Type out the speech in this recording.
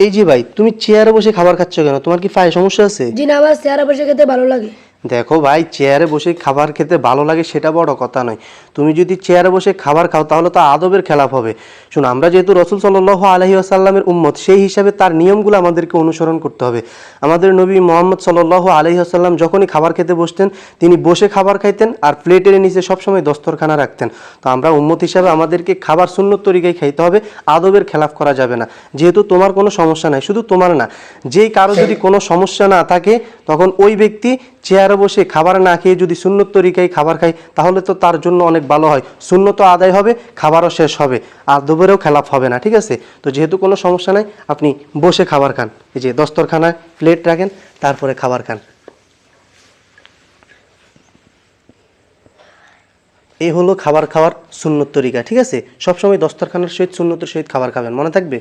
এই যে ভাই, তুমি চেয়ারে বসে খাবার খাচ্ছ কেন? তোমার কি পায়ে সমস্যা আছে? জি না, আমার চেয়ারে বসে খেতে ভালো লাগে। দেখো ভাই, চেয়ারে বসে খাবার খেতে ভালো লাগে সেটা বড় কথা নয়। তুমি যদি চেয়ারে বসে খাবার খাও তাহলে তো আদবের খেলাপ হবে। শোনো, আমরা যেহেতু রাসূল সাল্লাল্লাহু আলাইহি ওয়াসাল্লামের উম্মত, সেই হিসাবে তার নিয়মগুলো আমাদেরকে অনুসরণ করতে হবে। আমাদের নবী মুহাম্মদ সাল্লাল্লাহু আলাইহি ওয়াসাল্লাম যখনই খাবার খেতে বসতেন, তিনি বসে খাবার খাইতেন আর প্লেটের নিচে সবসময় দস্তরখানা রাখতেন। তো আমরা উম্মত হিসাবে আমাদেরকে খাবার সুন্নত তরিকায় খাইতে হবে, আদবের খেলাপ করা যাবে না। যেহেতু তোমার কোনো সমস্যা নাই, শুধু তোমার না, যেই কারো যদি কোনো সমস্যা না থাকে, তখন ওই ব্যক্তি চেয়ারে বসে খাবার না খেয়ে যদি সুন্নত তরিকায় খাবার খায় তাহলে তো তার জন্য অনেক ভালো হয়। সুন্নত আদায় হবে, খাবারও শেষ হবে, আদবেরও খেলাপ হবে না। ঠিক আছে? তো যেহেতু কোনো সমস্যা নাই, আপনি বসে খাবার খান। এই যে দস্তরখানায় প্লেট রাখেন, তারপরে খাবার খান। এই হলো খাবার খাওয়ার সুন্নত তরিকা। ঠিক আছে? সবসময় দস্তরখানার সহিত সুন্নতের সহিত খাবার খাবেন, মনে থাকবে।